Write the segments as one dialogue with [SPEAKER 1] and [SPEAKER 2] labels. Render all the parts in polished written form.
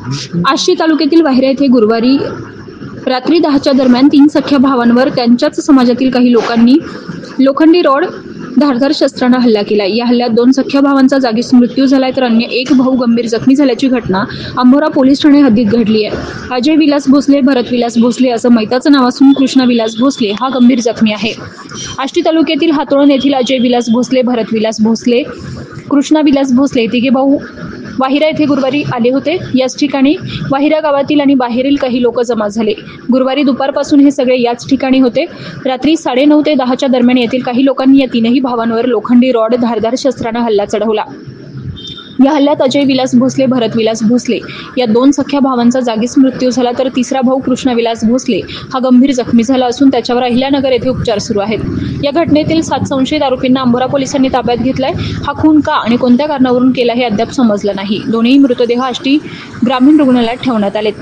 [SPEAKER 1] आष्टी तालुक्यातील वाहिरा येथे गुरुवारी रात्री 10च्या दरम्यान 3 सख्ख्या भावांवर त्यांच्याच समाजातील काही लोकांनी लोखंडी रॉड धारदार शस्त्राने हल्ला केला। या हल्ल्यात 2 सख्ख्या भावांचा जागीच मृत्यू झालाय तर अन्य एक भाऊ गंभीर जखमी झाल्याची घटना अंभोरा पोलीस ठाणे हद्दीत घडली आहे। अजय विलास भोसले, भरत विलास भोसले असं मैताचं नाव असून कृष्णा विलास भोसले हा गंभीर जखमी आहे। आष्टी तालुक्यातील हातोळण येथील अजय विलास भोसले, भरत विलास भोसले, कृष्णा विलास भोसले तिघे भाऊ वाहिरा येथे गुरुवारी आले होते। याच ठिकाणी वाहिरा गावातील आणि बाहेरील काही लोक जमा झाले। गुरुवारी दुपारपासून हे सगळे याच ठिकाणी होते। रात्री 9:30 ते 10च्या दरम्यान येथील काही लोकांनी या तीनही भावांवर लोखंडी रॉड धारदार शस्त्राने हल्ला चढवला। या हल्ल्यात अजय विलास भोसले, भरत विलास भोसले या 2 सख्ख्या भावांचा जागीच मृत्यू झाला तर तिसरा भाऊ कृष्णा विलास भोसले हा गंभीर जखमी झाला असून त्याच्यावर अहिल्यानगर येथे उपचार सुरू आहेत। या घटनेतील 7 संशयित आरोपींना अंभोरा पोलिसांनी ताब्यात घेतलाय। हा खून का आणि कोणत्या कारणावरून केला हे अद्याप समजलं नाही। दोन्ही मृतदेह आष्टी ग्रामीण रुग्णालयात ठेवण्यात आलेत।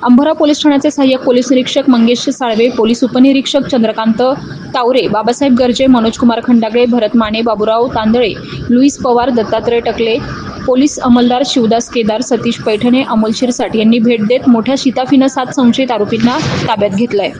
[SPEAKER 1] अंभोरा पोलीस ठाण्याचे सहाय्यक पोलीस निरीक्षक मंगेश साळवे, पोलीस उपनिरीक्षक चंद्रकांत तावरे, बाबासाहेब गर्जे, मनोज कुमार खंडागळे, भरत माने, बाबूराव तांदळे, लुईस पवार, दत्तात्रय टकले, पोलीस अंमलदार शिवदास केदार, सतीश पैठणे, अमोल शिरसाट यांनी भेट देत मोठ्या शिताफीनं 7 संशयित आरोपींना ताब्यात घेतलंय।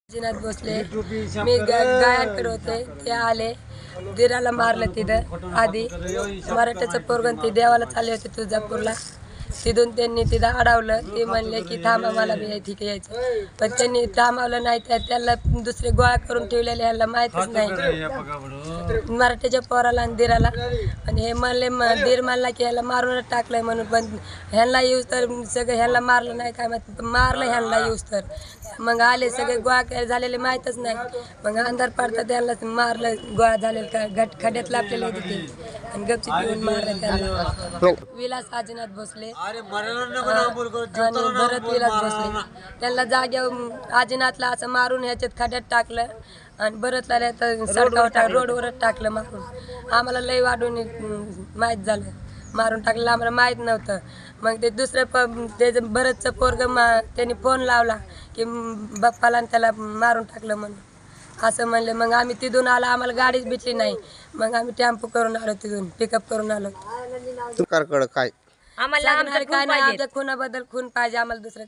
[SPEAKER 2] जिनात बसले, मी गायन होते, ते आले दिराला मारलं तिथं आधी मराठ्याचं पोरगण ते देवाला चालले होते तुळजापूरला। तिथून त्यांनी तिथं अडवलं। ते म्हणले की थांबा मला बी ठीक यायचं, पण त्यांनी थांबवलं नाही। त्याला दुसरे गोळा करून ठेवलेले ह्याला माहीतच नाही मराठ्याच्या पोराला आणि दिराला। आणि हे म्हणले दीर म्हणला की ह्याला मारूनच टाकलंय म्हणून, पण ह्यांना येऊस तर सगळं ह्याला मारलं नाही काय माहिती, मारलं ह्यांना येऊस तर मग आले सगळे गोळा झालेले माहीतच नाही। मग अंधार पडता त्यांना मारलं, गोळा झालेलं का खड्यात लापलेले तिथे आणि गपचिप येऊन मारलं त्यांना। विलास आजीनाथ भोसले आणि भरत विलास भोसले त्यांना जाग्यावर आजीनाथला असं मारून ह्याच्यात खड्यात टाकलं आणि भरतला सडकावर रोडवरच टाकलं मारून। आम्हाला लई वाढून माहीत झालं, मारून टाकलं आम्हाला माहीत नव्हतं। मग ते दुसरं त्याचं भरतचं पोरगं त्यांनी फोन लावला की बाप्पाला त्याला मारून टाकलं म्हणून असं म्हणले। मग आम्ही तिथून आलो, आम्हाला गाडीच भेटली नाही। मग आम्ही टेम्पो करून आलो, तिथून पिकअप करून आलो।
[SPEAKER 3] सरकारकडे काय
[SPEAKER 2] आम्हाला काय नाही, आमच्या खुनाबद्दल खून पाहिजे, आम्हाला दुसरं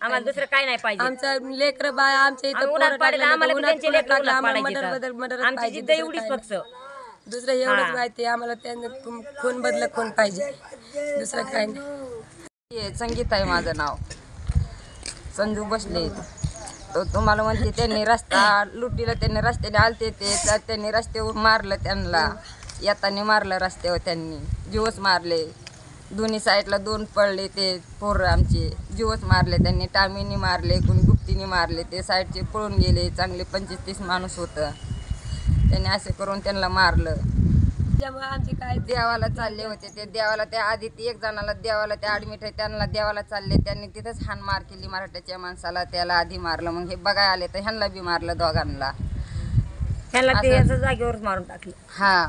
[SPEAKER 2] काय नाही पाहिजे। आमचं लेकर बाय आमच्या इथं मर्डर पाहिजे, दुसरं एवढंच माहिती आम्हाला। त्यांना खून बदल खून पाहिजे, दुसरं काय नाही।
[SPEAKER 4] संगीत आहे माझं नाव, संजू बसले। तुम्हाला म्हणते त्यांनी रस्ता लुटीला, त्यांनी रस्त्याने आलते ते त्यांनी रस्त्यावर मारलं, त्यांना येताना मारलं रस्त्यावर, त्यांनी जीवच मारले। दोन्ही साईडला 2 पडले ते पोरं आमचे, जीवच मारले त्यांनी। टामीने मारले, कोणी गुप्तीने मारले, ते साईडचे पळून गेले। चांगले 25-30 माणूस होतं, त्यांनी असे करून त्यांना मारलं।
[SPEAKER 2] त्यामुळे आमचे काय
[SPEAKER 4] देवाला चालले होते ते, देवाला त्या आधी एक जणाला देवाला ते ॲडमिट आहे, त्यांना देवाला चालले, त्यांनी तिथंच हाणमार केली मराठ्याच्या माणसाला। त्याला आधी मारलं, मग हे बघायला आले तर ह्यांना बी मारलं, दोघांना
[SPEAKER 2] जागेवरच मारून टाकलं।
[SPEAKER 4] हा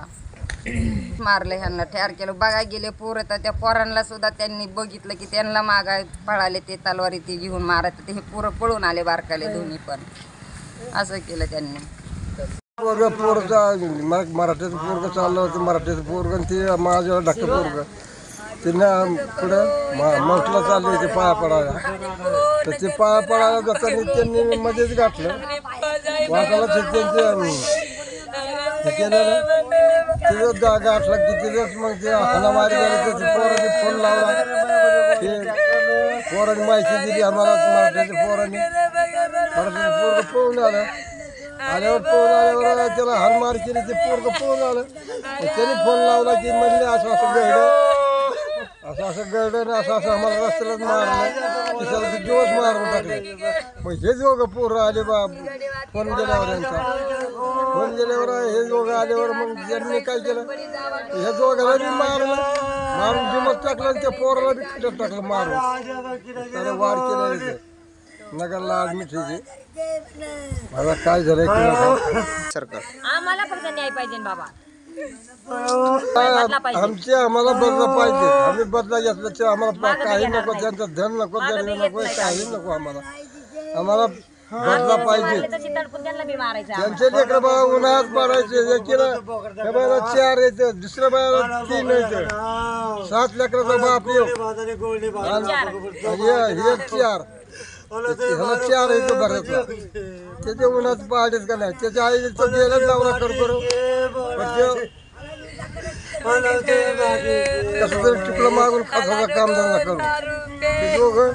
[SPEAKER 4] मारलं, ह्यांना ठार केलं। बघायला गेले पोरं तर त्या पोरांना सुद्धा त्यांनी बघितलं की त्यांना मागा पळाले, ते तलवारी ते घेऊन मारत, ते हे पोरं पळून आले बारकाले दोन्ही पण। असं केलं त्यांनी।
[SPEAKER 3] मराठीचं पोरगं चाललं होतं, मराठीचं पोरगं ते माझ्यावर ढाकं पोरगं त्यांना पुढं मोठला चालले ते पाया पडायला, तर ते पाया पडायला जाताना त्यांनी मध्येच गाठलं वाटायला केलं तिथं गाठलं की तिथंच मग ते हाणामारी झाली। त्याचे पोरांनी फोन लावला, ते पोरांनी माहिती दिली आम्हाला मराठ्याच्या पोरांनी. मराठ्याचं पोरगं पळून आल्यावर त्याला हानमार केली. ते पोरगं पळून आलं. त्यांनी फोन लावला की म्हणले असं असं गळलं असं आम्हाला रस्त्यालाच मारलं. त्याला ते दिवस मारून टाकले. मग हे दोघं पोरं आले बा फोन गेल्यावर यांचा. फोन गेल्यावर हे दोघं आल्यावर मग त्यांनी काय केलं, ह्या दोघांना बी मारलं. मारून जिमत टाकलं आणि त्या पोराला बी खिटत टाकलं मारून. त्याला वाढ केलं नगरला ऍडमिट आहे. मला काय झालंय सरकार
[SPEAKER 5] आम्हाला फक्त न्याय पाहिजे बाबा.
[SPEAKER 3] आम्हाला बदला पाहिजे. आम्ही बदला घेतला तर आम्हाला काही नको, त्यांचं धन नको, जरी नको, काही नको. आम्हाला बदला पाहिजे. त्यांचे लेकर बाळा उन्हात पडायचे. एकीला त्या बाळाला 4 येतं, दुसऱ्या बाळाला 3 येतं. 7 लेकराचा बाप येऊ हे 4 ह्याला 4 येतो भरायचा. त्याच्या उन्हात पाहायच का नाही. त्याच्या आईचं गेलं नवरा करू कसं तरी टिपलं मागून खासाचा काम धंदा करू. ते दोघं